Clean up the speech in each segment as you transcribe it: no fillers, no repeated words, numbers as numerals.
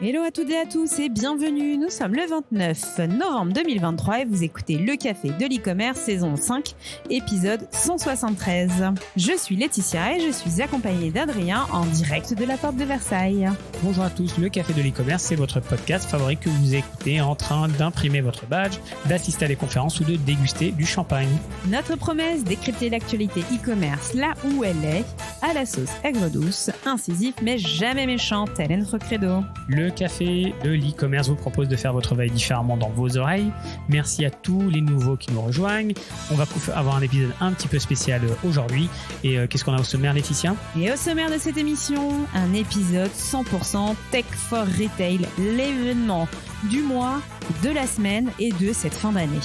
Hello à toutes et à tous et bienvenue, nous sommes le 29 novembre 2023 et vous écoutez Le Café de l'e-commerce saison 5, épisode 173. Je suis Laetitia et je suis accompagnée d'Adrien en direct de la porte de Versailles. Bonjour à tous, Le Café de l'e-commerce, c'est votre podcast favori que vous écoutez en train d'imprimer votre badge, d'assister à des conférences ou de déguster du champagne. Notre promesse, décrypter l'actualité e-commerce là où elle est, à la sauce aigre-douce, incisif mais jamais méchant, tel est notre credo. Le Café de l'e-commerce vous propose de faire votre veille différemment dans vos oreilles. Merci à tous les nouveaux qui nous rejoignent. On va avoir un épisode un petit peu spécial aujourd'hui. Et qu'est-ce qu'on a au sommaire, Laetitia ? Et au sommaire de cette émission, un épisode 100% Tech for Retail, l'événement du mois, de la semaine et de cette fin d'année.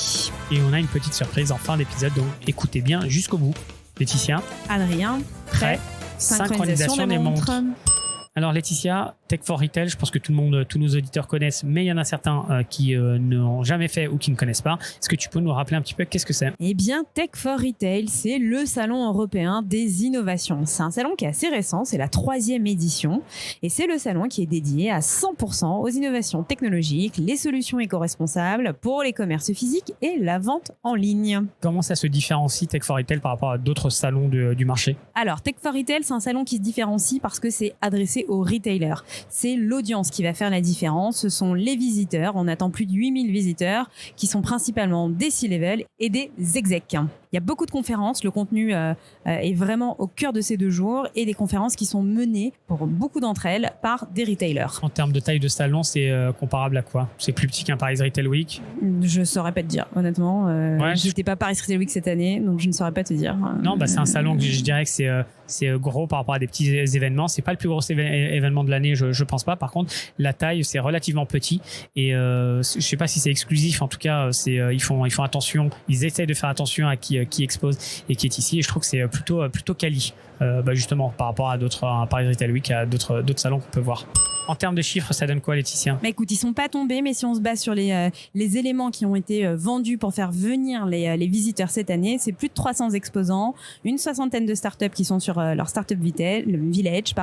Et on a une petite surprise en fin d'épisode, donc écoutez bien jusqu'au bout. Laetitia ? Adrien, prêt ? Synchronisation des montres. Alors Laetitia, Tech for Retail, je pense que tous nos auditeurs connaissent, mais il y en a certains qui n'ont jamais fait ou qui ne connaissent pas. Est-ce que tu peux nous rappeler un petit peu qu'est-ce que c'est ? Eh bien, Tech for Retail, c'est le salon européen des innovations. C'est un salon qui est assez récent, c'est la 3e édition, et c'est le salon qui est dédié à 100% aux innovations technologiques, les solutions éco-responsables pour les commerces physiques et la vente en ligne. Comment ça se différencie Tech for Retail par rapport à d'autres salons du marché ? Alors, Tech for Retail, c'est un salon qui se différencie parce que c'est adressé aux retailers. C'est l'audience qui va faire la différence. Ce sont les visiteurs. On attend plus de 8000 visiteurs qui sont principalement des C-level et des execs. Il y a beaucoup de conférences. Le contenu est vraiment au cœur de ces 2 jours et des conférences qui sont menées pour beaucoup d'entre elles par des retailers. En termes de taille de salon, c'est comparable à quoi ? C'est plus petit qu'un Paris Retail Week ? Je ne saurais pas te dire, honnêtement. Je n'étais pas Paris Retail Week cette année, donc je ne saurais pas te dire. Non, c'est un salon que je dirais que c'est gros par rapport à des petits événements. C'est pas le plus gros événement de l'année, je pense pas. Par contre, la taille, c'est relativement petit et je sais pas si c'est exclusif. En tout cas, ils font attention. Ils essayent de faire attention à qui expose et qui est ici. Et je trouve que c'est plutôt quali, justement par rapport à Paris Retail Week, à d'autres salons qu'on peut voir. En termes de chiffres, ça donne quoi, Laetitia ? Écoute, ils sont pas tombés, mais si on se base sur les éléments qui ont été vendus pour faire venir les visiteurs cette année, c'est plus de 300 exposants, une 60aine de startups qui sont sur leur startup village,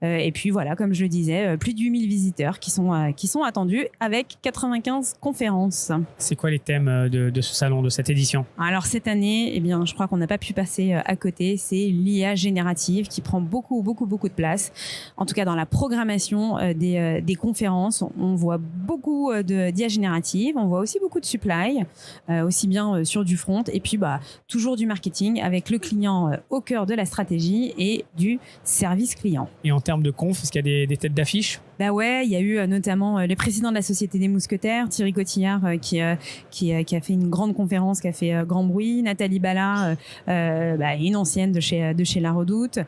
et puis voilà, comme je le disais, plus de 8000 visiteurs qui sont attendus avec 95 conférences. C'est quoi les thèmes de ce salon, de cette édition ? Alors cette année, eh bien, je crois qu'on n'a pas pu passer à côté. C'est l'IA générative qui prend beaucoup de place. En tout cas, dans la programmation des conférences, on voit beaucoup d'IA générative, on voit aussi beaucoup de supply, aussi bien sur du front, et puis toujours du marketing avec le client au cœur de la stratégie et du service client. Et en termes de conf, est-ce qu'il y a des têtes d'affiche ? Ouais, il y a eu notamment le président de la Société des Mousquetaires, Thierry Cotillard, qui a fait une grande conférence, qui a fait grand bruit. Nathalie Bala, une ancienne de chez La Redoute,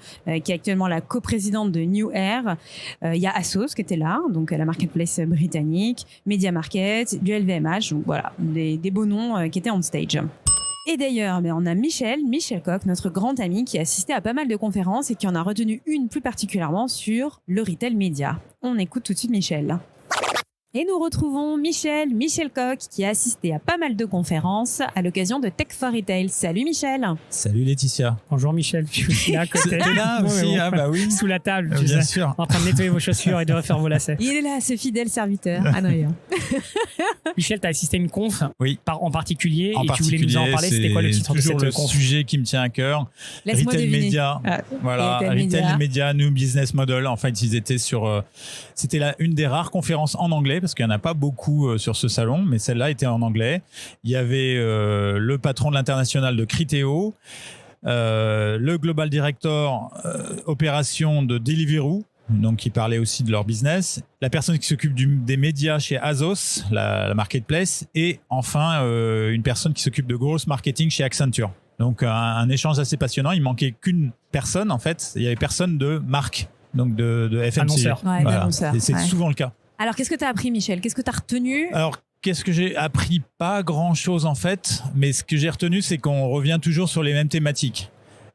qui est actuellement la coprésidente de New Air. Il y a Asos qui était là, donc la marketplace britannique, Media Market, du LVMH, donc voilà, des beaux noms qui étaient on stage. Et d'ailleurs, on a Michel Coq, notre grand ami, qui a assisté à pas mal de conférences et qui en a retenu une plus particulièrement sur le retail média. On écoute tout de suite Michel. Et nous retrouvons Michel Coq, qui a assisté à pas mal de conférences à l'occasion de Tech for Retail. Salut Michel. Salut Laetitia. Bonjour Michel, je suis aussi là à côté. T'es là aussi, oui. Sous la table, bien sûr. En train de nettoyer vos chaussures et de refaire vos lacets. Il est là, ce fidèle serviteur, Adrien. Michel, tu as assisté à une conf en particulier et tu voulais nous en parler. C'était quoi le titre de cette conf ? C'est toujours le sujet qui me tient à cœur. Laisse-moi Retail deviner. Media. Voilà, Retail Media, New Business Model. En fait, ils étaient c'était une des rares conférences en anglais parce qu'il n'y en a pas beaucoup sur ce salon, mais celle-là était en anglais. Il y avait le patron de l'international de Criteo, le Global Director opération de Deliveroo, donc qui parlait aussi de leur business, la personne qui s'occupe des médias chez Azos, la marketplace, et enfin une personne qui s'occupe de gross marketing chez Accenture. Donc un échange assez passionnant. Il manquait qu'une personne en fait. Il y avait personne de marque, donc de FMCG. Annonceur. Ouais, voilà. d'annonceur. Et c'est souvent le cas. Alors, qu'est-ce que tu as appris, Michel ? Qu'est-ce que tu as retenu ? Alors, qu'est-ce que j'ai appris ? Pas grand-chose en fait, mais ce que j'ai retenu, c'est qu'on revient toujours sur les mêmes thématiques.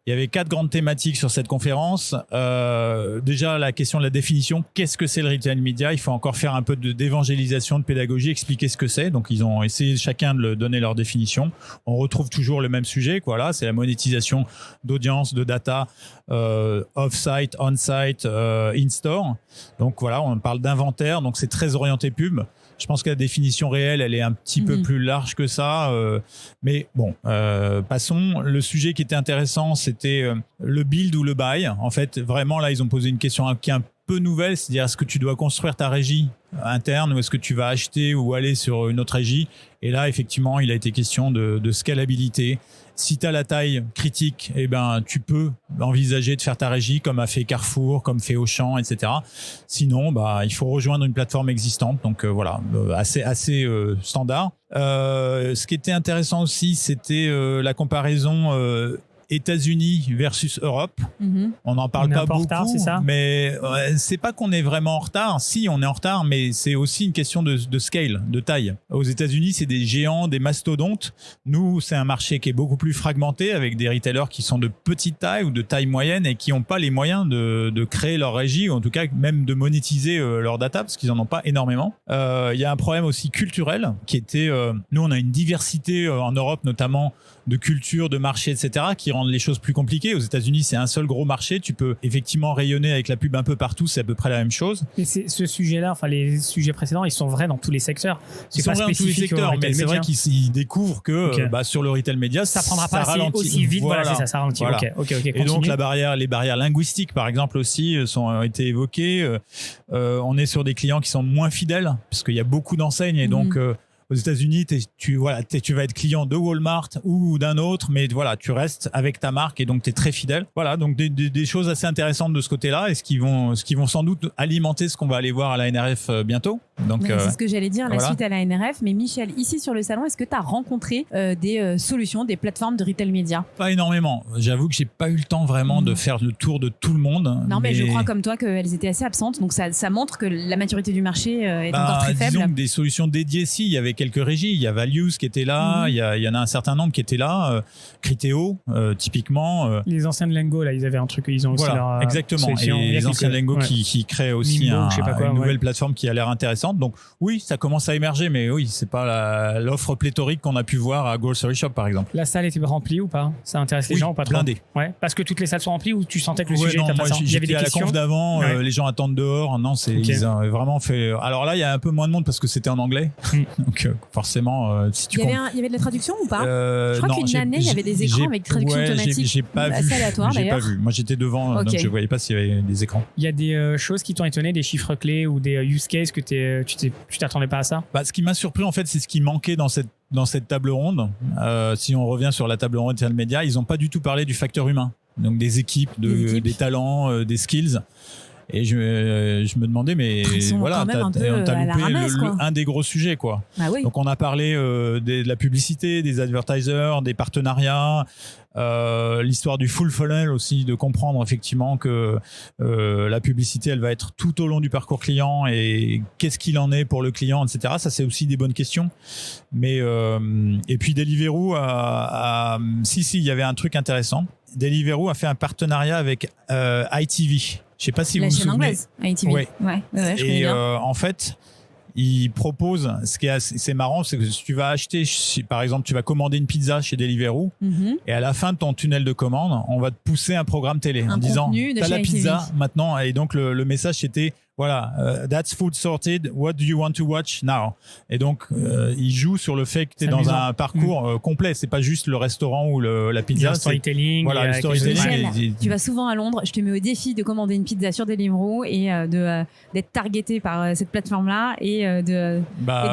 Il y avait 4 grandes thématiques sur cette conférence. Déjà, la question de la définition. Qu'est-ce que c'est le retail media? Il faut encore faire un peu d'évangélisation, de pédagogie, expliquer ce que c'est. Donc, ils ont essayé chacun de le donner leur définition. On retrouve toujours le même sujet, quoi. Là, c'est la monétisation d'audience, de data, off-site, on-site, in-store. Donc, voilà, on parle d'inventaire. Donc, c'est très orienté pub. Je pense que la définition réelle, elle est un petit peu plus large que ça. Mais bon, passons. Le sujet qui était intéressant, c'était le build ou le buy. En fait, vraiment, là, ils ont posé une question qui est un peu nouvelle, c'est-à-dire est-ce que tu dois construire ta régie interne ou est-ce que tu vas acheter ou aller sur une autre régie? Et là, effectivement, il a été question de scalabilité. Si tu as la taille critique, eh ben, tu peux envisager de faire ta régie comme a fait Carrefour, comme fait Auchan, etc. Sinon, il faut rejoindre une plateforme existante. Donc voilà, assez standard. Ce qui était intéressant aussi, c'était la comparaison États-Unis versus Europe. On n'en parle pas beaucoup, retard, c'est ça, mais c'est pas qu'on est vraiment en retard. Si, on est en retard, mais c'est aussi une question de scale, de taille. Aux États-Unis, c'est des géants, des mastodontes. Nous, c'est un marché qui est beaucoup plus fragmenté, avec des retailers qui sont de petite taille ou de taille moyenne et qui n'ont pas les moyens de créer leur régie, ou en tout cas même de monétiser leur data, parce qu'ils en ont pas énormément. Il y a un problème aussi culturel qui était... nous, on a une diversité en Europe, notamment de culture, de marché, etc., qui rendent les choses plus compliquées. Aux États-Unis, c'est un seul gros marché. Tu peux effectivement rayonner avec la pub un peu partout. C'est à peu près la même chose. Et ce sujet-là, enfin les sujets précédents, ils sont vrais dans tous les secteurs. Ils sont vrais dans tous les secteurs, mais c'est vrai qu'ils découvrent que sur le retail média, ça prendra pas ralentit. aussi vite. Voilà, ça ralentit. Voilà. Ok. Et donc les barrières linguistiques, par exemple, aussi ont été évoquées. On est sur des clients qui sont moins fidèles, parce qu'il y a beaucoup d'enseignes et donc aux États-Unis, tu vas être client de Walmart ou d'un autre, mais voilà, tu restes avec ta marque et donc tu es très fidèle. Voilà, donc des choses assez intéressantes de ce côté-là et ce qui vont sans doute alimenter ce qu'on va aller voir à la NRF bientôt. Donc c'est ce que j'allais dire, la suite à la NRF. Mais Michel, ici sur le salon, est-ce que tu as rencontré des solutions, des plateformes de retail média? Pas énormément. J'avoue que j'ai pas eu le temps vraiment de faire le tour de tout le monde. Non, mais je crois comme toi qu'elles étaient assez absentes. Donc ça montre que la maturité du marché est encore très faible. Disons que des solutions dédiées, si, il y avait quelques régies. Il y a Values qui était là, il y en a un certain nombre qui étaient là. Criteo, typiquement. Les anciens de Lengo, là, ils avaient un truc, ils ont aussi leur exactement. Et les anciens de Lengo qui créent aussi Nimbo, une nouvelle plateforme qui a l'air intéressante. Donc oui, ça commence à émerger, mais oui, c'est pas l'offre pléthorique qu'on a pu voir à Grocery Shop, par exemple. La salle était remplie ou pas? Ça intéresse les gens ou pas trop? Blindée. Ouais, parce que toutes les salles sont remplies ou tu sentais que le sujet était intéressant? Il y avait des questions. À la conf d'avant, les gens attendent dehors. Non, ils ont vraiment fait. Alors là, il y a un peu moins de monde parce que c'était en anglais. Donc forcément, si tu il y avait de la traduction ou pas? Je crois qu'une année, il y avait des écrans avec traduction automatique. J'ai pas vu. Aléatoire, j'ai pas vu. Moi, j'étais devant, donc je voyais pas s'il y avait des écrans. Il y a des choses qui t'ont étonné, des chiffres clés ou des use cases que tu t'attendais pas à ça? Ce qui m'a surpris, en fait, c'est ce qui manquait dans cette table ronde. Si on revient sur la table ronde Retail Media, ils n'ont pas du tout parlé du facteur humain. Donc des équipes, des talents, des skills. Et je me demandais, mais voilà, t'as loupé un des gros sujets, quoi. Bah oui. Donc on a parlé de la publicité, des advertisers, des partenariats, l'histoire du full funnel aussi, de comprendre effectivement que la publicité, elle va être tout au long du parcours client et qu'est-ce qu'il en est pour le client, etc. Ça, c'est aussi des bonnes questions. Mais et puis Deliveroo il y avait un truc intéressant. Deliveroo a fait un partenariat avec ITV. Je sais pas si vous vous souvenez. La chaîne anglaise, ITV. Ouais. Je connais bien. En fait, il propose, ce qui est c'est marrant, c'est que si tu vas acheter, par exemple, tu vas commander une pizza chez Deliveroo, et à la fin de ton tunnel de commande, on va te pousser un programme télé en disant, t'as la pizza maintenant, et donc le message c'était, voilà, that's food sorted, what do you want to watch now? Et donc, il joue sur le fait que tu es dans un parcours complet. C'est pas juste le restaurant ou la pizza. Le storytelling. Voilà, le storytelling. Tu vas souvent à Londres. Je te mets au défi de commander une pizza sur Deliveroo et d'être targeté par cette plateforme-là et de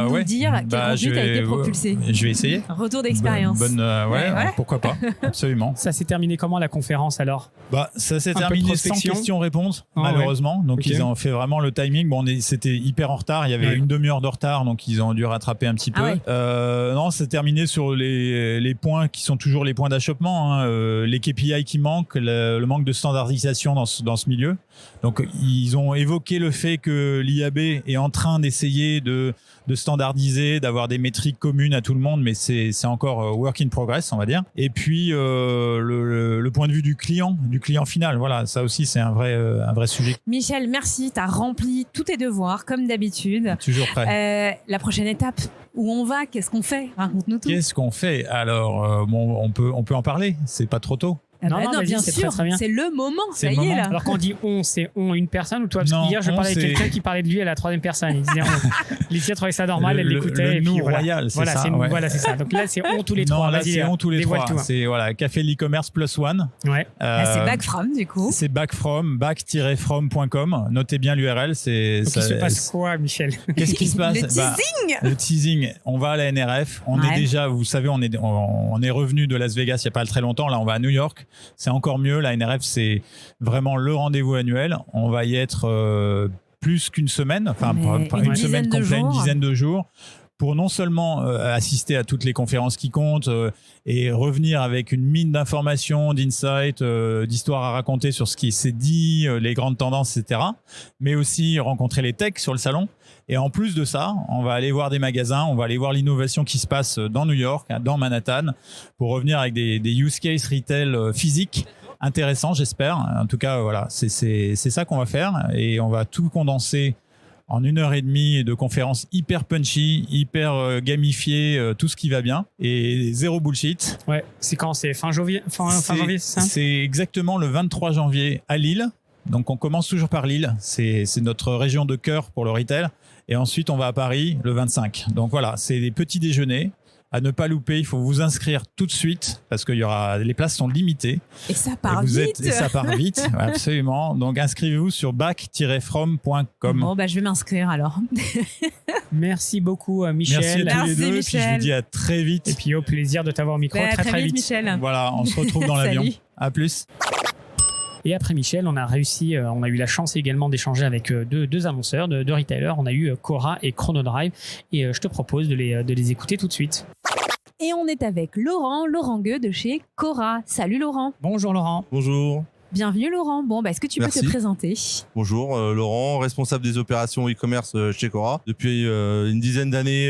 nous dire quel contenu a été propulsé. Je vais essayer. Retour d'expérience. Voilà. Pourquoi pas. Absolument. Ça s'est terminé comment la conférence alors? Ça s'est terminé sans questions-réponses, malheureusement. Donc, ils ont fait vraiment vraiment le timing. Bon, c'était hyper en retard. Il y avait une demi-heure de retard, donc ils ont dû rattraper un petit peu. Non, c'est terminé sur les points qui sont toujours les points d'achoppement, hein. Les KPI qui manquent, le manque de standardisation dans ce milieu. Donc, ils ont évoqué le fait que l'IAB est en train d'essayer de standardiser, d'avoir des métriques communes à tout le monde, mais c'est encore work in progress, on va dire. Et puis le point de vue du client final, voilà, ça aussi c'est un vrai sujet. Michel, merci, t'as rempli tous tes devoirs comme d'habitude. Toujours prêt. La prochaine étape, où on va, qu'est-ce qu'on fait? Raconte-nous tout. Qu'est-ce qu'on fait? Alors, on peut en parler, c'est pas trop tôt. Non, bien sûr, très bien. C'est le moment, ça y est là. Alors quand on dit on, c'est on une personne ou toi? Parce qu'hier, je parlais avec quelqu'un qui parlait de lui à la troisième personne. Il disait on. Laetitia trouvait ça normal, elle l'écoutait. Le nous royal, c'est ça. Voilà, c'est ça. Donc là, c'est on tous les trois. Là, c'est on tous les trois. C'est Café l'e-commerce plus one. Ouais. C'est back from, du coup. C'est back-from.com. Notez bien l'URL. Donc il se passe quoi, Michel? Qu'est-ce qui se passe? Le teasing. Le teasing. On va à la NRF. On est déjà, vous savez, on est revenu de Las Vegas il n'y a pas très longtemps. Là, on va à New York. C'est encore mieux. La NRF, c'est vraiment le rendez-vous annuel. On va y être plus qu'une semaine, enfin pas une semaine complète, une dizaine de jours, pour non seulement assister à toutes les conférences qui comptent et revenir avec une mine d'informations, d'insights, d'histoires à raconter sur ce qui s'est dit, les grandes tendances, etc., mais aussi rencontrer les techs sur le salon. Et en plus de ça, on va aller voir des magasins, on va aller voir l'innovation qui se passe dans New York, dans Manhattan, pour revenir avec des use cases retail physiques intéressants, j'espère. En tout cas, voilà, c'est ça qu'on va faire, et on va tout condenser en 1h30 de conférences hyper punchy, hyper gamifiées, tout ce qui va bien, et zéro bullshit. Ouais, c'est quand? C'est fin janvier, fin janvier, c'est ça? C'est exactement le 23 janvier à Lille. Donc on commence toujours par Lille, c'est notre région de cœur pour le retail, et ensuite on va à Paris le 25. Donc voilà, c'est des petits déjeuners à ne pas louper. Il faut vous inscrire tout de suite parce que les places sont limitées. Et ça part vite. Et ça part vite, absolument. Donc inscrivez-vous sur back-from.com. Bon, je vais m'inscrire alors. Merci beaucoup, Michel. Merci à tous les deux. Michel. Puis je vous dis à très vite. Et puis au plaisir de t'avoir au micro très vite. Michel. Voilà, on se retrouve dans l'avion. À plus. Et après Michel, on a eu la chance également d'échanger avec deux annonceurs, deux retailers. On a eu Cora et Chronodrive. Et je te propose de les écouter tout de suite. Et on est avec Laurent Gueux de chez Cora. Salut Laurent. Bonjour Laurent. Bonjour. Bienvenue Laurent. Bon, est-ce que tu peux te présenter? Bonjour, Laurent, responsable des opérations e-commerce chez Cora depuis une dizaine d'années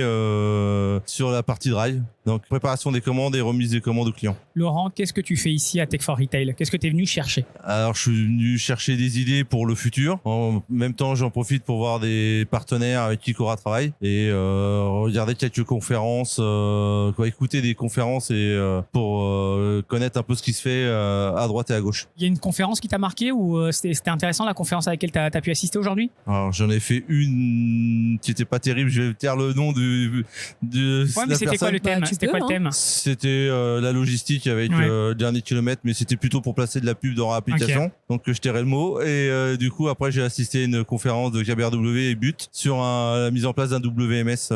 sur la partie drive. Donc préparation des commandes et remise des commandes aux clients. Laurent, qu'est-ce que tu fais ici à Tech for Retail? Qu'est-ce que tu es venu chercher? Alors je suis venu chercher des idées pour le futur. En même temps, j'en profite pour voir des partenaires avec qui Cora travaille et regarder quelques conférences, écouter des conférences et pour connaître un peu ce qui se fait à droite et à gauche. Il y a une conférence qui t'a marqué ou c'était intéressant la conférence à laquelle tu as pu assister aujourd'hui? Alors j'en ai fait une qui était pas terrible, je vais taire le nom de mais c'était quoi le thème? C'était quoi le thème? C'était la logistique avec le dernier kilomètre, mais c'était plutôt pour placer de la pub dans leur application. Okay. Donc je tairai le mot. Et du coup, après, j'ai assisté à une conférence de KBRW et But sur la mise en place d'un WMS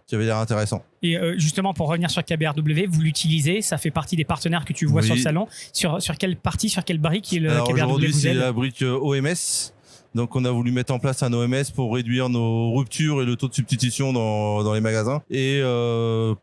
qui avait l'air intéressant. Et justement, pour revenir sur KBRW, vous l'utilisez, ça fait partie des partenaires que tu vois sur le salon. Sur quelle partie, sur quelle brique KBRW aujourd'hui, vous c'est aide? la brique OMS. Donc on a voulu mettre en place un OMS pour réduire nos ruptures et le taux de substitution dans les magasins et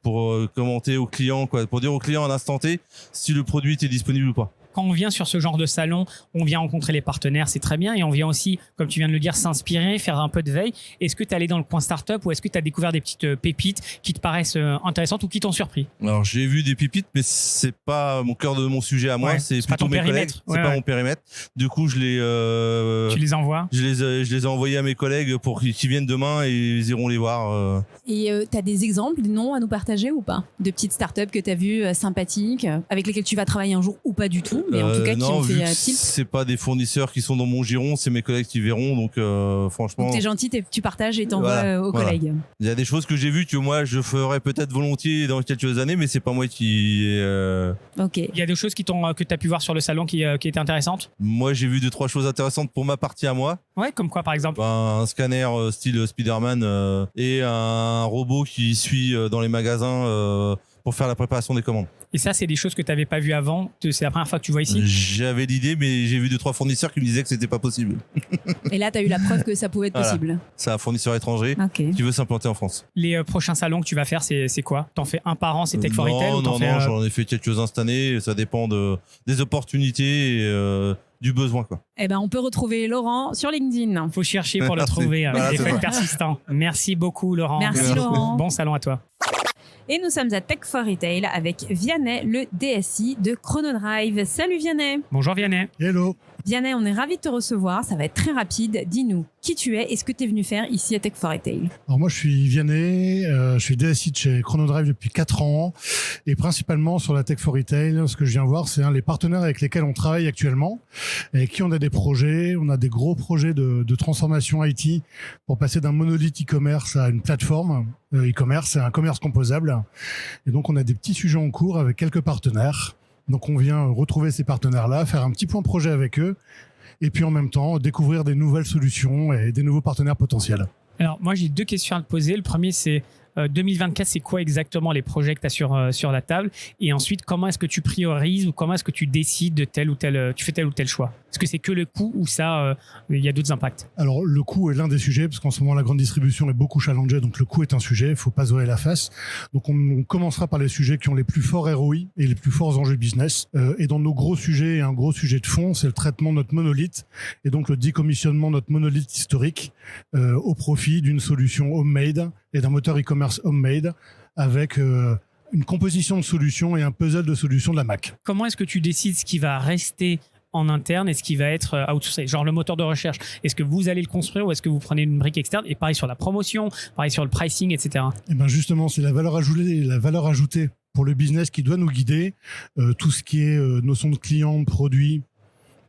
pour commenter aux clients, pour dire aux clients à l'instant T si le produit était disponible ou pas. Quand on vient sur ce genre de salon, on vient rencontrer les partenaires, c'est très bien. Et on vient aussi, comme tu viens de le dire, s'inspirer, faire un peu de veille. Est-ce que tu es allé dans le coin startup ou est-ce que tu as découvert des petites pépites qui te paraissent intéressantes ou qui t'ont surpris? Alors, j'ai vu des pépites, mais c'est pas mon cœur de mon sujet à moi. C'est plutôt mes collègues. C'est pas mon périmètre. Du coup, tu les envoies? Je les ai envoyés à mes collègues pour qu'ils viennent demain et ils iront les voir. Et tu as des exemples, des noms à nous partager ou pas? De petites startups que tu as vues sympathiques, avec lesquelles tu vas travailler un jour ou pas du tout? Mais en tout cas, non, qui ont vu fait que tilt. C'est pas des fournisseurs qui sont dans mon giron, c'est mes collègues qui verront. Donc, franchement. Donc, t'es gentil, tu partages et t'envoies aux collègues. Il y a des choses que j'ai vues que moi, je ferais peut-être volontiers dans quelques années, mais c'est pas moi qui. Ok. Il y a des choses que tu as pu voir sur le salon qui étaient intéressantes? Moi, j'ai vu 2-3 choses intéressantes pour ma partie à moi. Ouais, comme quoi, par exemple? Un scanner style Spider-Man et un robot qui suit dans les magasins. pour faire la préparation des commandes. Et ça, c'est des choses que tu n'avais pas vues avant. C'est la première fois que tu vois ici. J'avais l'idée, mais j'ai vu 2-3 fournisseurs qui me disaient que c'était pas possible. Et là, tu as eu la preuve que ça pouvait être possible. C'est un fournisseur étranger qui veut s'implanter en France. Les prochains salons que tu vas faire, c'est quoi? T'en fais un par an, c'est Tech for Retail? Non, j'en ai fait quelques-uns cette année. Ça dépend des opportunités et du besoin, quoi. Eh ben, on peut retrouver Laurent sur LinkedIn. Faut chercher pour le trouver. Il faut être persistant. Merci beaucoup, Laurent. Merci, Laurent. Bon salon à toi. Et nous sommes à Tech for Retail avec Vianney, le DSI de Chronodrive. Salut Vianney. Bonjour Vianney. Hello. Vianney, on est ravis de te recevoir. Ça va être très rapide. Dis-nous qui tu es et ce que tu es venu faire ici à Tech for Retail. Alors moi, je suis Vianney. Je suis DSI de chez Chronodrive depuis 4 ans. Et principalement sur la Tech for Retail, ce que je viens voir, c'est les partenaires avec lesquels on travaille actuellement et avec qui on a des projets. On a des gros projets de transformation IT pour passer d'un monolithe e-commerce à une plateforme e-commerce, à un commerce composable. Et donc, on a des petits sujets en cours avec quelques partenaires. Donc, on vient retrouver ces partenaires-là, faire un petit point projet avec eux, et puis en même temps, découvrir des nouvelles solutions et des nouveaux partenaires potentiels. Alors, moi, j'ai 2 questions à te poser. Le premier, c'est 2024, c'est quoi exactement les projets que tu as sur la table? Et ensuite, comment est-ce que tu priorises ou comment est-ce que tu décides de tu fais tel ou tel choix? Est-ce que c'est que le coût ou ça, il y a d'autres impacts? Alors, le coût est l'un des sujets, parce qu'en ce moment, la grande distribution est beaucoup challengée, donc le coût est un sujet, il faut pas se voiler la face. Donc, on commencera par les sujets qui ont les plus forts ROI et les plus forts enjeux business. Et dans nos gros sujets, un gros sujet de fond, c'est le traitement de notre monolithe, et donc le décommissionnement de notre monolithe historique au profit d'une solution homemade et d'un moteur e-commerce homemade avec une composition de solutions et un puzzle de solutions de la Mac. Comment est-ce que tu décides ce qui va rester en interne et ce qui va être outsourcé? Genre le moteur de recherche, est-ce que vous allez le construire ou est-ce que vous prenez une brique externe? Et pareil sur la promotion, pareil sur le pricing, etc. Et ben justement, c'est la valeur ajoutée pour le business qui doit nous guider. Tout ce qui est notion de client, de produit,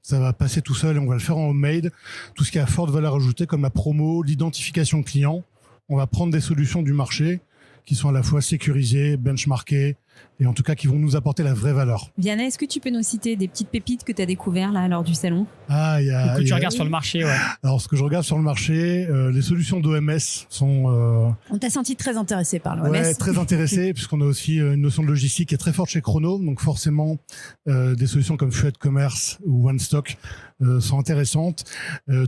ça va passer tout seul et on va le faire en homemade. Tout ce qui a forte valeur ajoutée comme la promo, l'identification client, on va prendre des solutions du marché qui sont à la fois sécurisées, benchmarkées et en tout cas qui vont nous apporter la vraie valeur. Vianney, est-ce que tu peux nous citer des petites pépites que tu as découvertes là lors du salon? Ou que tu regardes sur le marché, ouais. Alors ce que je regarde sur le marché, les solutions d'OMS sont... On t'a senti très intéressé par l'OMS. Ouais, très intéressé puisqu'on a aussi une notion de logistique qui est très forte chez Chrono, donc forcément des solutions comme Fluid Commerce ou OneStock sont intéressantes.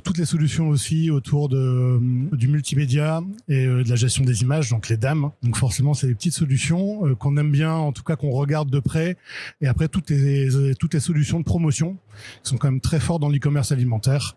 Toutes les solutions aussi autour du multimédia et de la gestion des images, donc les DAM. Donc forcément, c'est des petites solutions qu'on aime bien, en tout cas qu'on regarde de près. Et après, toutes les solutions de promotion qui sont quand même très fortes dans l'e-commerce alimentaire.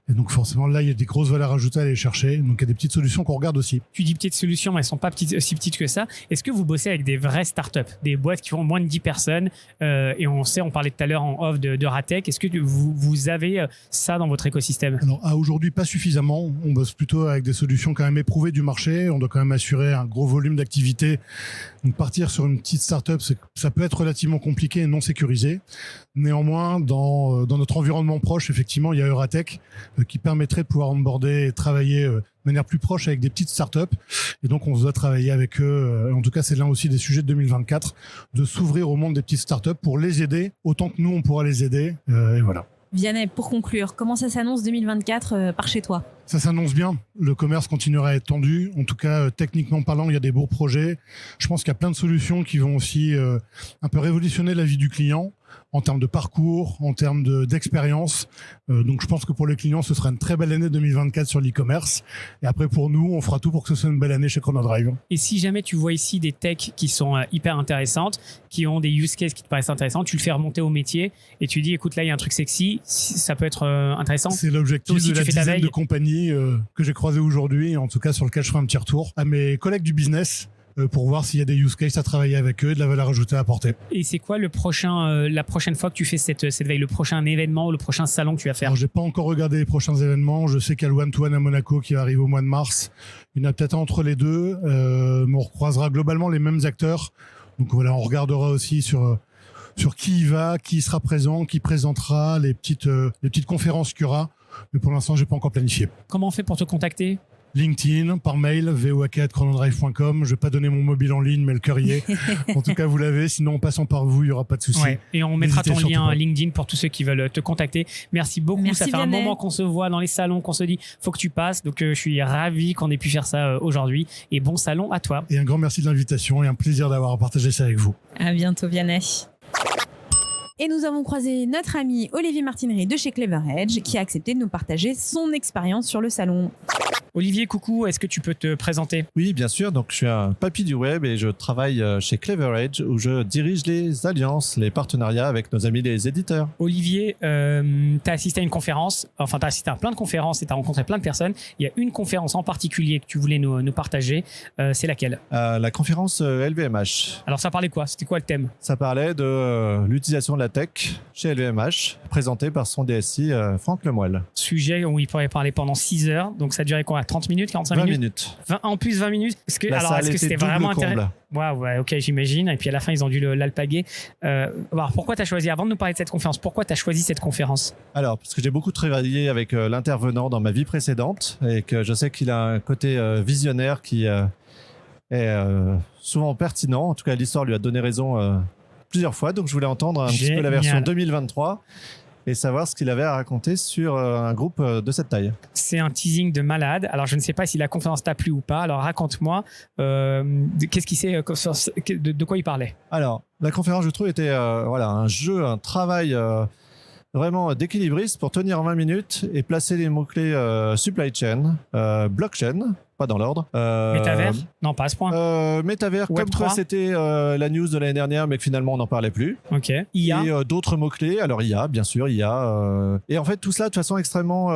Et donc forcément, là, il y a des grosses valeurs ajoutées à aller chercher. Donc il y a des petites solutions qu'on regarde aussi. Tu dis petites solutions, mais elles sont pas si petites que ça. Est-ce que vous bossez avec des vraies startups, des boîtes qui font moins de 10 personnes et on parlait tout à l'heure en off de Ratech. Est-ce que vous avez ça dans votre écosystème? Alors à aujourd'hui, pas suffisamment. On bosse plutôt avec des solutions quand même éprouvées du marché. On doit quand même assurer un gros volume d'activité. Donc partir sur une petite startup, ça peut être relativement compliqué et non sécurisé. Néanmoins, dans notre environnement proche, effectivement, il y a Euratech qui permettrait de pouvoir onboarder et travailler de manière plus proche avec des petites startups. Et donc, on doit travailler avec eux. En tout cas, c'est l'un aussi des sujets de 2024, de s'ouvrir au monde des petites startups pour les aider autant que nous, on pourra les aider. Et voilà. Vianney, pour conclure, comment ça s'annonce 2024 par chez toi? Ça s'annonce bien. Le commerce continuera à être tendu. En tout cas, techniquement parlant, il y a des beaux projets. Je pense qu'il y a plein de solutions qui vont aussi un peu révolutionner la vie du client en termes de parcours, en termes d'expérience. Donc, je pense que pour les clients, ce sera une très belle année 2024 sur l'e-commerce. Et après, pour nous, on fera tout pour que ce soit une belle année chez Chronodrive. Et si jamais tu vois ici des techs qui sont hyper intéressantes, qui ont des use cases qui te paraissent intéressants, tu le fais remonter au métier et tu dis, écoute, là, il y a un truc sexy, ça peut être intéressant. C'est l'objectif de la dizaine de compagnies que j'ai croisées aujourd'hui, en tout cas sur lequel je ferai un petit retour à mes collègues du business pour voir s'il y a des use cases à travailler avec eux et de la valeur ajoutée à apporter. Et c'est quoi la prochaine fois que tu fais cette veille, le prochain événement ou le prochain salon que tu vas faire? Alors, j'ai pas encore regardé les prochains événements. Je sais qu'il y a le One-to-One à Monaco qui va arriver au mois de mars. Il y en a peut-être entre les deux, mais on recroisera globalement les mêmes acteurs. Donc voilà, on regardera aussi sur qui y va, qui sera présent, qui présentera les petites conférences qu'il y aura. Mais pour l'instant, j'ai pas encore planifié. Comment on fait pour te contacter? LinkedIn, par mail, voak@chronodrive.com. Je vais pas donner mon mobile en ligne, mais le cœur y est. En tout cas, vous l'avez. Sinon, en passant par vous, il y aura pas de souci. Ouais. Et on mettra ton lien LinkedIn pour tous ceux qui veulent te contacter. Merci beaucoup. Merci, ça fait Vianney. un moment qu'on se voit dans les salons, qu'on se dit faut que tu passes. Donc je suis ravi qu'on ait pu faire ça aujourd'hui. Et bon salon à toi. Et un grand merci de l'invitation et un plaisir d'avoir partagé ça avec vous. À bientôt, Vianney. Et nous avons croisé notre ami Olivier Martinery de chez Clever Edge qui a accepté de nous partager son expérience sur le salon. Olivier, coucou, est-ce que tu peux te présenter? Oui, bien sûr. Donc, je suis un papy du web et je travaille chez Clever Edge où je dirige les alliances, les partenariats avec nos amis les éditeurs. Olivier, tu as assisté à une conférence, enfin, tu as assisté à plein de conférences et tu as rencontré plein de personnes. Il y a une conférence en particulier que tu voulais nous partager. C'est laquelle? La conférence LVMH. Alors, ça parlait quoi? C'était quoi le thème? Ça parlait de l'utilisation de la tech chez LVMH, présentée par son DSI Franck Lemoyle. Sujet où il pourrait parler pendant 6 heures. Donc, ça durait quoi? 30 minutes, 45 20 minutes? minutes. 20, en plus 20 minutes. Est-ce que, La alors, salle est-ce que était c'était double vraiment comble. intéressant? Ouais, ok, j'imagine. Et puis à la fin, ils ont dû l'alpaguer. Alors, pourquoi tu as choisi, avant de nous parler de cette conférence, pourquoi tu as choisi cette conférence? Alors, parce que j'ai beaucoup travaillé avec l'intervenant dans ma vie précédente et que je sais qu'il a un côté visionnaire qui est souvent pertinent. En tout cas, l'histoire lui a donné raison plusieurs fois. Donc, je voulais entendre un petit peu la version 2023 et savoir ce qu'il avait à raconter sur un groupe de cette taille. C'est un teasing de malade. Alors, je ne sais pas si la conférence t'a plu ou pas. Alors, raconte-moi, qu'est-ce qu'il sait, de quoi il parlait? Alors, la conférence, je trouve, était un jeu, un travail vraiment d'équilibriste pour tenir en 20 minutes et placer les mots-clés supply chain, blockchain, pas dans l'ordre. Métavers? Non, pas à ce point. Métavers, Web comme 3. quoi c'était la news de l'année dernière, mais que finalement on n'en parlait plus. Ok. IA? Et d'autres mots-clés. Alors IA, bien sûr, IA. Et en fait, tout cela de façon extrêmement,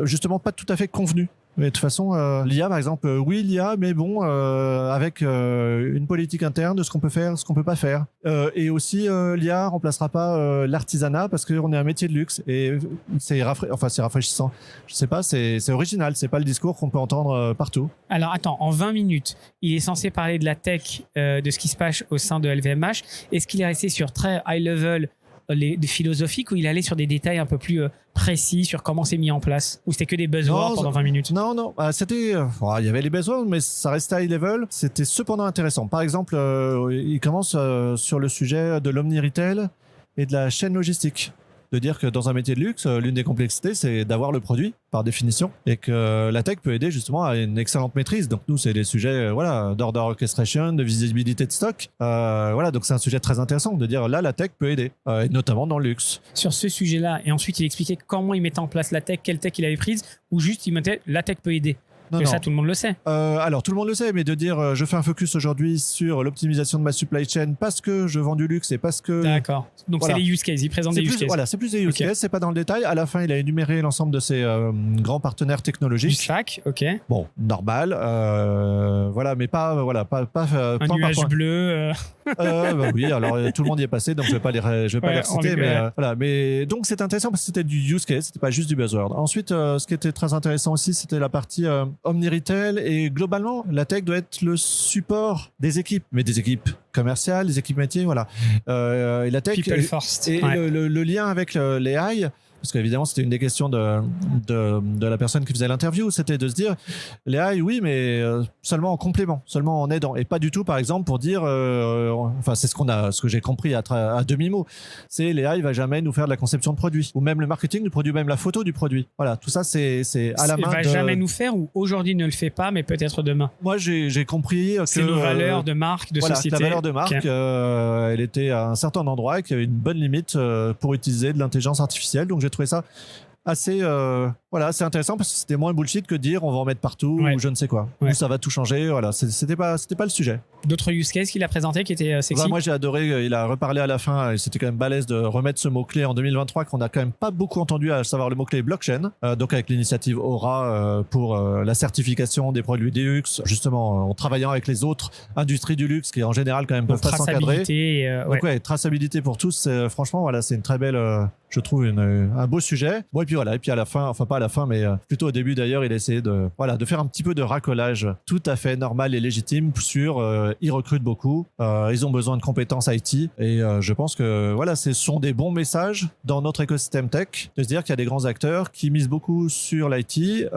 justement, pas tout à fait convenue. Mais de toute façon, l'IA, par exemple, oui, l'IA, mais bon, avec une politique interne de ce qu'on peut faire, ce qu'on peut pas faire. Et aussi, l'IA remplacera pas l'artisanat parce qu'on est un métier de luxe. Et c'est rafraîchissant. Je sais pas, c'est original. C'est pas le discours qu'on peut entendre partout. Alors, attends, en 20 minutes, il est censé parler de la tech, de ce qui se passe au sein de LVMH. Est-ce qu'il est resté sur très high level de philosophique ou il allait sur des détails un peu plus précis sur comment c'est mis en place? Ou c'était que des buzzwords pendant 20 minutes? Non. C'était, il y avait les buzzwords, mais ça restait high level. C'était cependant intéressant. Par exemple, il commence sur le sujet de l'omni-retail et de la chaîne logistique. De dire que dans un métier de luxe, l'une des complexités, c'est d'avoir le produit, par définition, et que la tech peut aider justement à une excellente maîtrise. Donc nous, c'est des sujets d'order orchestration, de visibilité de stock. Donc c'est un sujet très intéressant de dire là, la tech peut aider, et notamment dans le luxe. Sur ce sujet-là, et ensuite il expliquait comment il mettait en place la tech, quelle tech il avait prise, ou juste il mettait la tech peut aider. Non. Ça, tout le monde le sait. Alors, tout le monde le sait, mais de dire je fais un focus aujourd'hui sur l'optimisation de ma supply chain parce que je vends du luxe et parce que... D'accord. Donc, Voilà. c'est les use cases. Il présente des use cases. Voilà, c'est plus des use Ok. cases, c'est pas dans le détail. À la fin, il a énuméré l'ensemble de ses grands partenaires Du technologiques. SFAC, ok. Bon, normal, mais pas Un nuage bleu. oui, alors tout le monde y est passé, donc je vais pas les reciter, mais donc c'est intéressant parce que c'était du use case, c'était pas juste du buzzword. Ensuite, ce qui était très intéressant aussi, c'était la partie omni-retail et globalement, la tech doit être le support des équipes, mais des équipes commerciales, des équipes métiers, voilà. Et la tech People first. et Ouais. le lien avec les AI. Parce qu'évidemment, c'était une des questions de la personne qui faisait l'interview, c'était de se dire, les AI, oui, mais seulement en complément, seulement en aidant, et pas du tout, par exemple, pour dire, c'est ce que j'ai compris à demi-mot, c'est les AI va jamais nous faire de la conception de produit, ou même le marketing du produit, ou même la photo du produit. Voilà, tout ça, c'est à la main. Il va jamais nous faire, ou aujourd'hui ne le fait pas, mais peut-être demain. Moi, j'ai compris que C'est nos valeurs de marque, de société. La valeur de marque, Ok. elle était à un certain endroit et qu'il y avait une bonne limite pour utiliser de l'intelligence artificielle. Donc, j'ai trouvé ça assez assez intéressant parce que c'était moins bullshit que de dire on va en mettre partout Ouais. ou je ne sais quoi. Ouais. Ou ça va tout changer. Voilà, c'était pas le sujet. D'autres use cases qu'il a présenté qui étaient sexy. Moi, j'ai adoré. Il a reparlé à la fin et c'était quand même balèze de remettre ce mot-clé en 2023 qu'on a quand même pas beaucoup entendu, à savoir le mot-clé blockchain. Donc, avec l'initiative Aura pour la certification des produits du luxe, justement, en travaillant avec les autres industries du luxe qui en général quand même peuvent pas s'encadrer. Traçabilité. Donc traçabilité pour tous, franchement, voilà, c'est une très belle, je trouve, un beau sujet. Bon, et puis voilà, et puis à la fin, enfin pas à à la fin, mais plutôt au début d'ailleurs, il a essayé de faire un petit peu de racolage tout à fait normal et légitime sur ils recrutent beaucoup, ils ont besoin de compétences IT, et je pense que voilà, ce sont des bons messages dans notre écosystème tech, de se dire qu'il y a des grands acteurs qui misent beaucoup sur l'IT,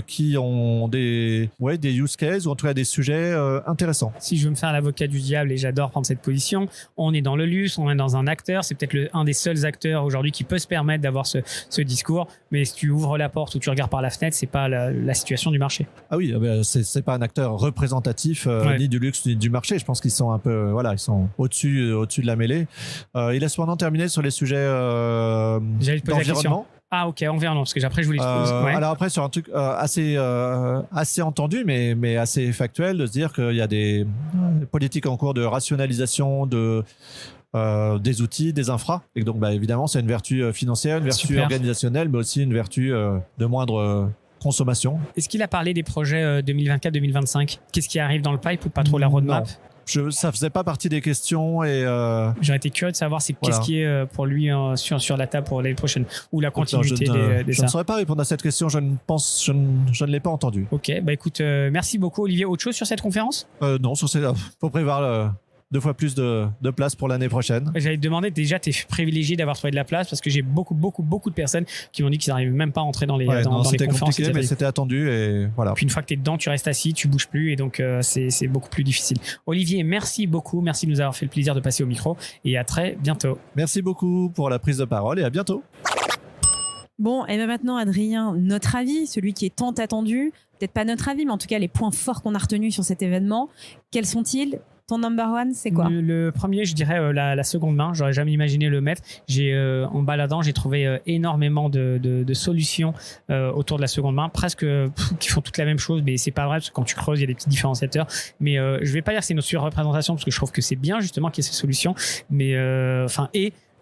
qui ont des use cases ou en tout cas des sujets intéressants. Si je veux me faire l'avocat du diable, et j'adore prendre cette position, on est dans le luxe, on est dans un acteur, c'est peut-être un des seuls acteurs aujourd'hui qui peut se permettre d'avoir ce discours, mais si tu ouvres la porte ou tu regardes par la fenêtre, c'est pas la situation du marché. Ah oui, c'est pas un acteur représentatif ni du luxe ni du marché. Je pense qu'ils sont un peu, ils sont au-dessus de la mêlée. Il a cependant terminé sur les sujets d'environnement. Ah ok, environnement, parce que après je voulais ouais. Alors après sur un truc assez entendu mais assez factuel, de se dire qu'il y a des politiques en cours de rationalisation des outils, des infras, et donc évidemment c'est une vertu financière, une vertu organisationnelle, mais aussi une vertu de moindre consommation. Est-ce qu'il a parlé des projets 2024-2025? Qu'est-ce qui arrive dans le pipe ou pas trop la roadmap? Ça faisait pas partie des questions, et j'aurais été curieux de savoir qu'est-ce qui est pour lui sur la table pour l'année prochaine, ou la continuité des je ne saurais pas répondre à cette question, je ne l'ai pas entendu. Ok, écoute, merci beaucoup Olivier. Autre chose sur cette conférence? Non, faut prévoir 2 fois plus de place pour l'année prochaine. J'allais te demander, déjà, tu es privilégié d'avoir trouvé de la place, parce que j'ai beaucoup de personnes qui m'ont dit qu'ils n'arrivaient même pas à entrer dans les conférences. C'était compliqué, mais c'était attendu, et voilà. Puis une fois que tu es dedans, tu restes assis, tu bouges plus, et donc c'est beaucoup plus difficile. Olivier, merci beaucoup. Merci de nous avoir fait le plaisir de passer au micro, et à très bientôt. Merci beaucoup pour la prise de parole, et à bientôt. Bon, et bien maintenant, Adrien, notre avis, celui qui est tant attendu, peut-être pas notre avis, mais en tout cas les points forts qu'on a retenus sur cet événement, quels sont-ils? Ton number one, c'est quoi? Le premier, je dirais la seconde main. J'aurais jamais imaginé le mettre. En baladant, j'ai trouvé énormément de solutions autour de la seconde main, presque qui font toutes la même chose, mais c'est pas vrai, parce que quand tu creuses, il y a des petits différenciateurs. Mais je vais pas dire que c'est une surreprésentation, parce que je trouve que c'est bien justement qu'il y ait ces solutions. Mais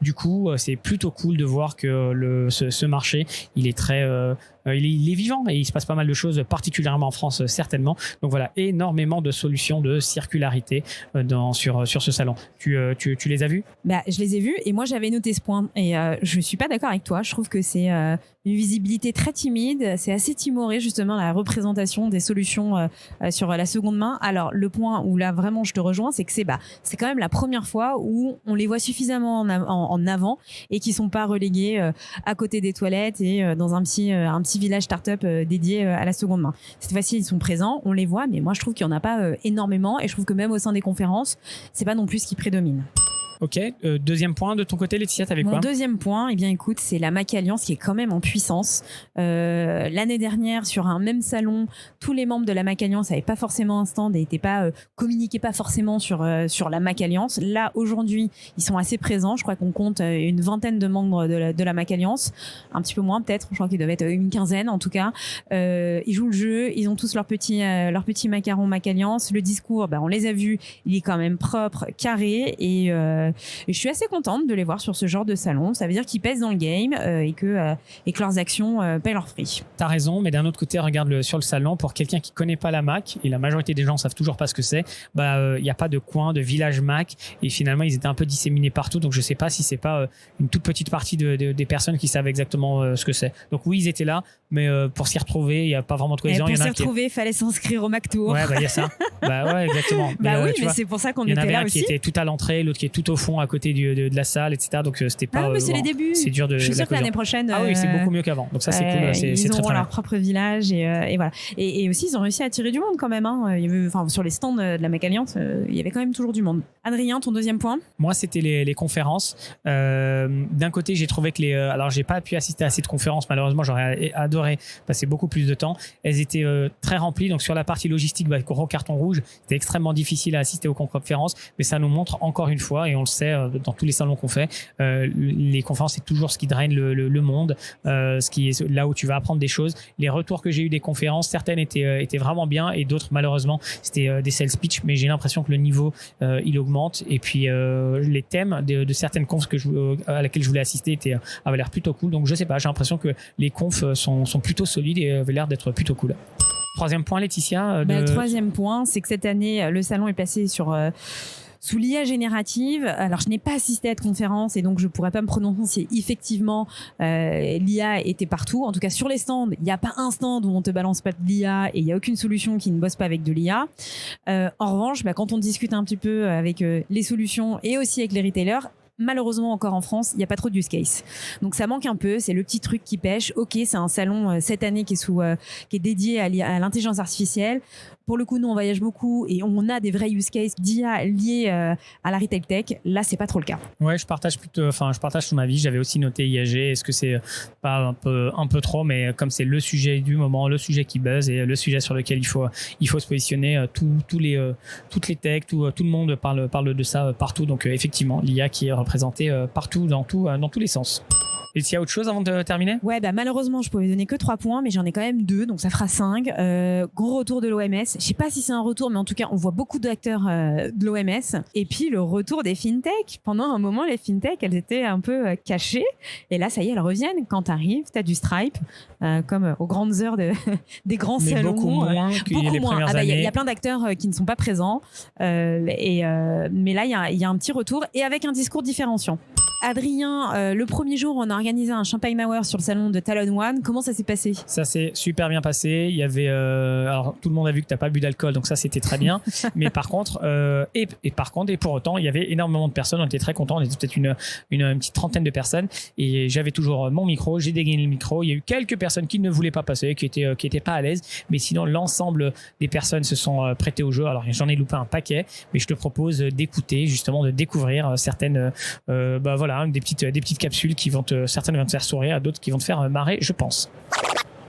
du coup, c'est plutôt cool de voir que ce marché, il est très il est vivant, et il se passe pas mal de choses, particulièrement en France, certainement. Donc voilà, énormément de solutions de circularité sur ce salon. Tu les as vues? Je les ai vues, et moi j'avais noté ce point, et je suis pas d'accord avec toi. Je trouve que c'est une visibilité très timide, c'est assez timoré justement la représentation des solutions sur la seconde main. Alors le point où là vraiment je te rejoins, c'est que c'est quand même la première fois où on les voit suffisamment en avant, et qui sont pas relégués à côté des toilettes et dans un petit village start-up dédié à la seconde main. Cette fois-ci, ils sont présents, on les voit, mais moi je trouve qu'il n'y en a pas énormément, et je trouve que même au sein des conférences, c'est pas non plus ce qui prédomine. Ok, deuxième point de ton côté, Laetitia, t'avais quoi? Mon deuxième point, écoute, c'est la Mac Alliance qui est quand même en puissance. L'année dernière, sur un même salon, tous les membres de la Mac Alliance n'avaient pas forcément un stand et communiquaient pas forcément sur la Mac Alliance. Là, aujourd'hui, ils sont assez présents. Je crois qu'on compte une vingtaine de membres de la Mac Alliance, un petit peu moins peut-être. Je crois qu'ils doivent être une quinzaine en tout cas. Ils jouent le jeu, ils ont tous leur petit macaron Mac Alliance. Le discours, on les a vus, il est quand même propre, carré, et je suis assez contente de les voir sur ce genre de salon. Ça veut dire qu'ils pèsent dans le game, et que leurs actions paient leurs prix. T'as raison, mais d'un autre côté, regarde sur le salon, pour quelqu'un qui connaît pas la Mac, et la majorité des gens savent toujours pas ce que c'est, il y a pas de coin, de village Mac, et finalement ils étaient un peu disséminés partout, donc je sais pas si c'est pas une toute petite partie des personnes qui savent exactement ce que c'est. Donc oui, ils étaient là, mais pour s'y retrouver, il y a pas vraiment de cohésion. Pour s'y retrouver, il fallait s'inscrire au Mac Tour. Ouais, il y a ça. Ouais, exactement. Oui, mais c'est pour ça qu'on était là aussi. Il y en avait un qui était tout à l'entrée, l'autre qui est tout au fond à côté de la salle, etc. Donc c'était pas. Mais c'est les débuts. C'est dur de. Je suis sûre que l'année prochaine. Ah oui, c'est beaucoup mieux qu'avant. Donc ça c'est cool. Ils auront leur propre village, et voilà. Et aussi ils ont réussi à attirer du monde quand même. Il y avait, sur les stands de la Mac Alliance, il y avait quand même toujours du monde. Adrien, ton deuxième point? Moi, c'était les conférences. D'un côté, j'ai trouvé que alors j'ai pas pu assister à assez de conférences. Malheureusement, j'aurais adoré passer beaucoup plus de temps. Elles étaient très remplies. Donc sur la partie logistique, gros carton rouge. C'était extrêmement difficile à assister aux conférences, mais ça nous montre encore une fois, et on le sait dans tous les salons qu'on fait, les conférences c'est toujours ce qui draine le monde, ce qui est là où tu vas apprendre des choses. Les retours que j'ai eu des conférences, certaines étaient vraiment bien, et d'autres malheureusement c'était des sales pitch, mais j'ai l'impression que le niveau il augmente, et puis les thèmes de certaines confs à laquelle je voulais assister avaient l'air plutôt cool. Donc je sais pas, j'ai l'impression que les confs sont plutôt solides et avaient l'air d'être plutôt cool. Troisième point, Laetitia. Le troisième point, c'est que cette année, le salon est placé sur sous l'IA générative. Alors, je n'ai pas assisté à cette conférence et donc je pourrais pas me prononcer si effectivement l'IA était partout. En tout cas, sur les stands, il n'y a pas un stand où on te balance pas de l'IA et il n'y a aucune solution qui ne bosse pas avec de l'IA. En revanche, quand on discute un petit peu avec les solutions et aussi avec les retailers, malheureusement encore en France, il n'y a pas trop de use case. Donc ça manque un peu, c'est le petit truc qui pêche. Ok, c'est un salon cette année qui est dédié à l'intelligence artificielle. Pour le coup, nous on voyage beaucoup et on a des vrais use cases d'IA liés à la retail tech. Là, c'est pas trop le cas. Ouais, je partage ton avis. J'avais aussi noté IAG. Est-ce que c'est pas un peu trop, mais comme c'est le sujet du moment, le sujet qui buzz et le sujet sur lequel il faut se positionner, toutes les techs, tout le monde parle de ça partout. Donc effectivement, l'IA qui est représentée partout dans tous les sens. Et s'il y a autre chose avant de terminer? Ouais, malheureusement, je pouvais donner que 3 points, mais j'en ai quand même 2, donc ça fera 5. Gros retour de l'OMS. Je sais pas si c'est un retour, mais en tout cas, on voit beaucoup d'acteurs de l'OMS. Et puis, le retour des fintech. Pendant un moment, les fintech, elles étaient un peu cachées. Et là, ça y est, elles reviennent. Quand t'arrives, t'as du Stripe, comme aux grandes heures des grands mais salons. Beaucoup moins que les premières années. Il y a plein d'acteurs qui ne sont pas présents. Mais là, il y a un petit retour et avec un discours différenciant. Adrien, le premier jour, on a organisé un Champagne Hour sur le salon de Talon One. Comment ça s'est passé? Ça s'est super bien passé. Il y avait, alors tout le monde a vu que t'as pas bu d'alcool, donc ça c'était très bien. Mais par contre, et pour autant, il y avait énormément de personnes. On était très contents. On était peut-être une petite trentaine de personnes. Et j'avais toujours mon micro. J'ai dégainé le micro. Il y a eu quelques personnes qui ne voulaient pas passer, qui étaient pas à l'aise. Mais sinon, l'ensemble des personnes se sont prêtées au jeu. Alors j'en ai loupé un paquet, mais je te propose d'écouter, justement, de découvrir certaines, des petites capsules qui certaines vont te faire sourire, d'autres qui vont te faire marrer, je pense.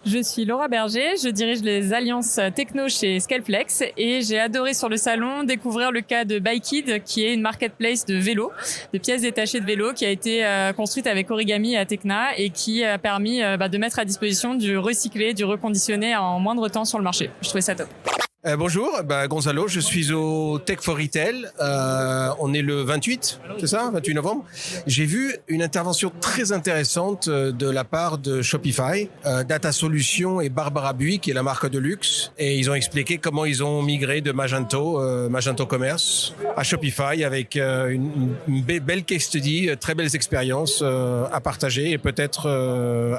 Je suis Laura Berger, je dirige les alliances techno chez Scaleflex et j'ai adoré sur le salon découvrir le cas de Bikid, qui est une marketplace de vélos, de pièces détachées de vélos, qui a été construite avec Origami à Tecna et qui a permis de mettre à disposition du recyclé, du reconditionné en moindre temps sur le marché. Je trouvais ça top. Bonjour, Gonzalo, je suis au Tech for Retail. On est le 28, c'est ça, 28 novembre. J'ai vu une intervention très intéressante de la part de Shopify, Data Solutions et Barbara Bui, qui est la marque de luxe. Et ils ont expliqué comment ils ont migré de Magento Commerce à Shopify avec une belle case study, très belles expériences à partager et peut-être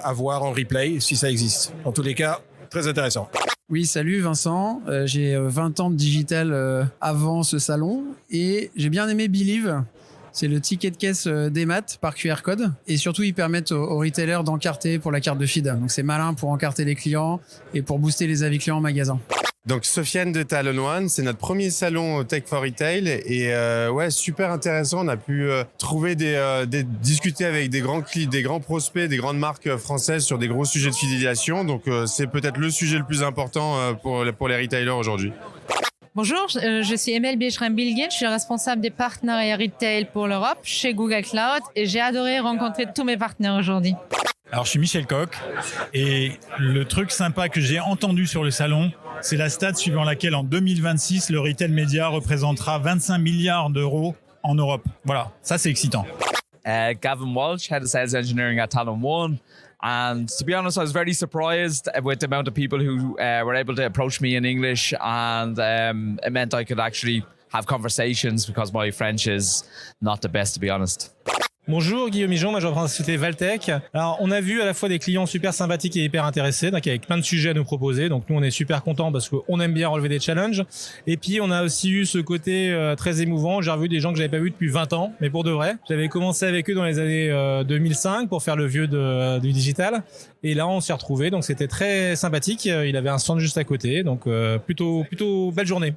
à voir en replay si ça existe. En tous les cas, très intéressant. Oui, salut Vincent. J'ai 20 ans de digital avant ce salon et j'ai bien aimé Believe. C'est le ticket de caisse des maths par QR code et surtout ils permettent aux retailers d'encarter pour la carte de feed. Donc c'est malin pour encarter les clients et pour booster les avis clients en magasin. Donc Sofiane de Talon One, c'est notre premier salon au Tech for Retail et super intéressant. On a pu discuter avec des grands prospects, des grandes marques françaises sur des gros sujets de fidélisation. Donc c'est peut-être le sujet le plus important pour les retailers aujourd'hui. Bonjour, je suis Emel Becherem-Bilgin, je suis responsable des partenariats retail pour l'Europe chez Google Cloud et j'ai adoré rencontrer tous mes partenaires aujourd'hui. Alors je suis Michel Coq et le truc sympa que j'ai entendu sur le salon, c'est la stat suivant laquelle en 2026, le retail média représentera 25 milliards d'euros en Europe. Voilà, ça c'est excitant. Gavin Walsh, Head of Sales Engineering at Talon One. And to be honest, I was very surprised with the amount of people who were able to approach me in English, and it meant I could actually have conversations because my French is not the best, to be honest. Bonjour, Guillaume Mijon, moi je représente la société Valtech. Alors on a vu à la fois des clients super sympathiques et hyper intéressés, donc avec plein de sujets à nous proposer, donc nous on est super contents parce qu'on aime bien relever des challenges. Et puis on a aussi eu ce côté très émouvant, j'ai revu des gens que j'avais pas vus depuis 20 ans, mais pour de vrai. J'avais commencé avec eux dans les années 2005 pour faire le vieux du digital, et là on s'est retrouvés, donc c'était très sympathique, il avait un stand juste à côté, donc plutôt belle journée.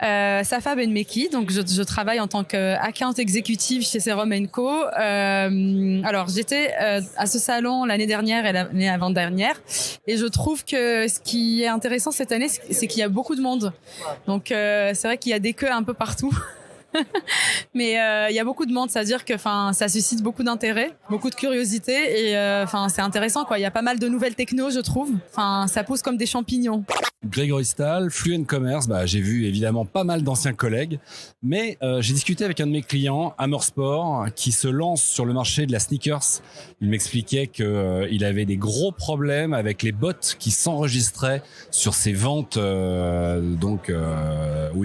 Safa Benmeki, donc je travaille en tant qu'account exécutive chez Serum & Co. Alors j'étais à ce salon l'année dernière et l'année avant-dernière et je trouve que ce qui est intéressant cette année, c'est qu'il y a beaucoup de monde. Donc c'est vrai qu'il y a des queues un peu partout. Mais il y a beaucoup de monde, c'est-à-dire que ça suscite beaucoup d'intérêt, beaucoup de curiosité et c'est intéressant quoi. Il y a pas mal de nouvelles techno, je trouve. Ça pousse comme des champignons. Grégory Stahl, Fluent Commerce, j'ai vu évidemment pas mal d'anciens collègues, mais j'ai discuté avec un de mes clients, Hammer Sport, qui se lance sur le marché de la sneakers. Il m'expliquait qu'il avait des gros problèmes avec les bots qui s'enregistraient sur ses ventes, où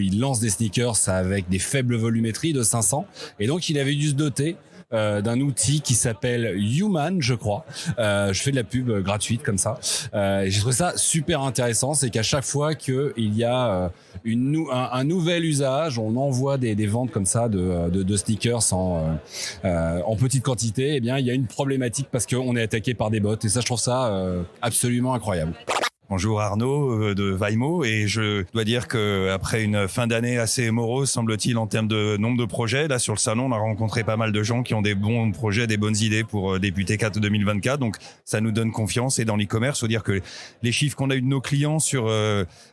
il lance des sneakers avec des faibles volumétries de 500, et donc il avait dû se doter d'un outil qui s'appelle Human, je crois. Je fais de la pub gratuite comme ça. Et j'ai trouvé ça super intéressant, c'est qu'à chaque fois qu'il y a un nouvel usage, on envoie des ventes comme ça de sneakers en petite quantité, eh bien il y a une problématique parce qu'on est attaqué par des bots, et ça je trouve ça absolument incroyable. Bonjour Arnaud de Vaimo, et je dois dire qu'après une fin d'année assez morose, semble-t-il, en termes de nombre de projets, là sur le salon on a rencontré pas mal de gens qui ont des bons projets, des bonnes idées pour débuter 2024, donc ça nous donne confiance. Et dans l'e-commerce, il faut dire que les chiffres qu'on a eu de nos clients sur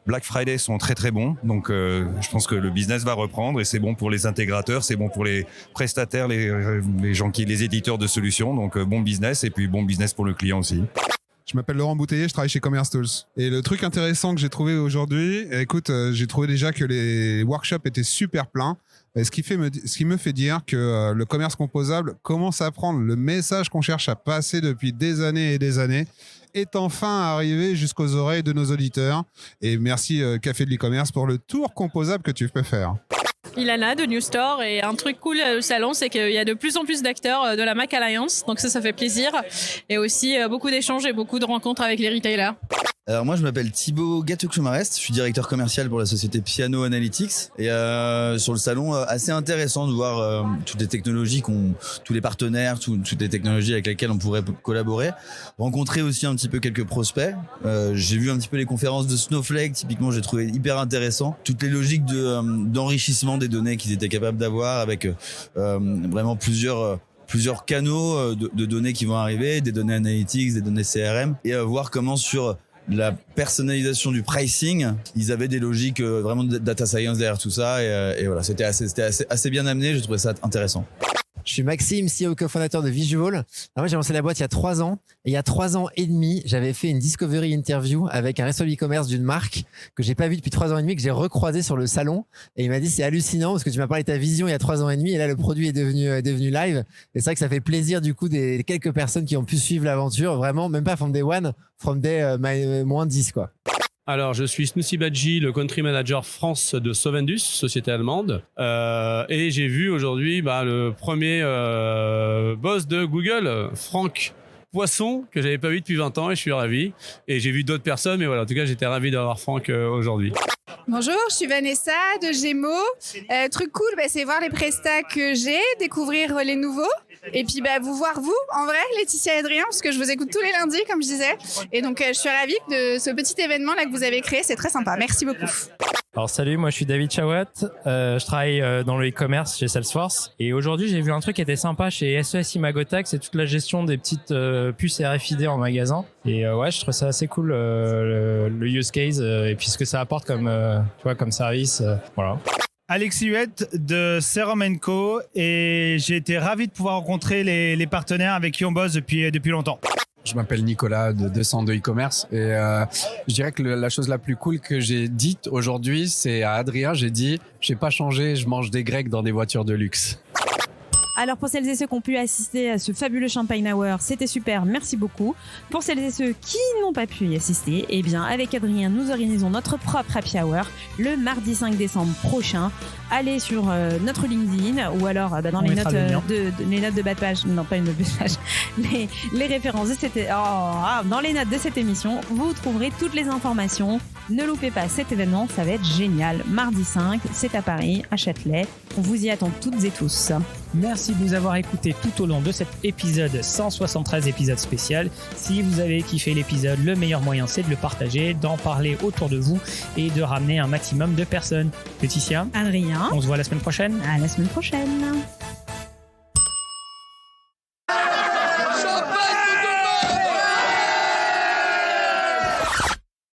Black Friday sont très très bons, donc je pense que le business va reprendre, et c'est bon pour les intégrateurs, c'est bon pour les prestataires, les gens les éditeurs de solutions, donc bon business, et puis bon business pour le client aussi. Je m'appelle Laurent Bouteiller, je travaille chez Commerce Tools. Et le truc intéressant que j'ai trouvé aujourd'hui, écoute, j'ai trouvé déjà que les workshops étaient super pleins. Et ce qui me fait dire que le commerce composable commence à prendre le message qu'on cherche à passer depuis des années et des années, est enfin arrivé jusqu'aux oreilles de nos auditeurs. Et merci Café de l'e-commerce pour le tour composable que tu peux faire. Ilana de New Store, et un truc cool au salon, c'est qu'il y a de plus en plus d'acteurs de la Mac Alliance, donc ça fait plaisir, et aussi beaucoup d'échanges et beaucoup de rencontres avec les retailers. Alors moi je m'appelle Thibaut Gatouchoumarest, je suis directeur commercial pour la société Piano Analytics, et sur le salon assez intéressant de voir toutes les technologies tous les partenaires, toutes les technologies avec lesquelles on pourrait collaborer, rencontrer aussi un petit peu quelques prospects. J'ai vu un petit peu les conférences de Snowflake, typiquement j'ai trouvé hyper intéressant toutes les logiques d'enrichissement des données qu'ils étaient capables d'avoir avec vraiment plusieurs canaux de données qui vont arriver, des données analytics, des données CRM, et voir comment sur la personnalisation du pricing, ils avaient des logiques vraiment de data science derrière tout ça, et voilà, c'était assez bien amené, j'ai trouvé ça intéressant. Je suis Maxime, CEO cofondateur de Visual. Alors moi, j'ai lancé la boîte il y a 3 ans. Et il y a 3 ans et demi, j'avais fait une discovery interview avec un responsable e-commerce d'une marque que j'ai pas vu depuis 3 ans et demi, que j'ai recroisé sur le salon. Et il m'a dit, c'est hallucinant parce que tu m'as parlé de ta vision il y a 3 ans et demi. Et là, le produit est devenu live. Et c'est vrai que ça fait plaisir, du coup, des quelques personnes qui ont pu suivre l'aventure. Vraiment, même pas from day one, from day moins 10, quoi. Alors, je suis Snoussi Badji, le country manager France de Sovendus, société allemande. Et j'ai vu aujourd'hui le premier boss de Google, Franck Poisson, que j'avais pas vu depuis 20 ans, et je suis ravi. Et j'ai vu d'autres personnes, mais voilà, en tout cas, j'étais ravi d'avoir Franck aujourd'hui. Bonjour, je suis Vanessa de Gémeaux. Truc cool, c'est voir les prestats que j'ai, découvrir les nouveaux. Et puis vous voir vous, en vrai, Laetitia et Adrien, parce que je vous écoute tous les lundis, comme je disais. Et donc je suis ravie de ce petit événement là que vous avez créé, c'est très sympa. Merci beaucoup. Alors salut, moi je suis David Chawat, je travaille dans le e-commerce chez Salesforce, et aujourd'hui j'ai vu un truc qui était sympa chez SES Imagotax, c'est toute la gestion des petites puces RFID en magasin, et ouais, je trouve ça assez cool le use case et puis ce que ça apporte comme comme service, voilà. Alexis Huette de Serum & Co, et j'ai été ravi de pouvoir rencontrer les partenaires avec qui on bosse depuis longtemps. Je m'appelle Nicolas de 202 e-commerce, et je dirais que la chose la plus cool que j'ai dite aujourd'hui, c'est à Adrien, j'ai dit « j'ai pas changé, je mange des grecs dans des voitures de luxe ». Alors pour celles et ceux qui ont pu assister à ce fabuleux Champagne Hour, c'était super, merci beaucoup. Pour celles et ceux qui n'ont pas pu y assister, eh bien avec Adrien, nous organisons notre propre Happy Hour le mardi 5 décembre prochain. Allez sur notre LinkedIn ou alors dans les notes les notes de bas de page, non pas une note de page, les références de dans les notes de cette émission, vous trouverez toutes les informations. Ne loupez pas cet événement, ça va être génial. Mardi 5, c'est à Paris, à Châtelet. On vous y attend toutes et tous. Merci de nous avoir écoutés tout au long de cet épisode 173 épisode spécial. Si vous avez kiffé l'épisode, le meilleur moyen c'est de le partager, d'en parler autour de vous et de ramener un maximum de personnes. Laetitia, Adrien, on se voit la semaine prochaine. À la semaine prochaine.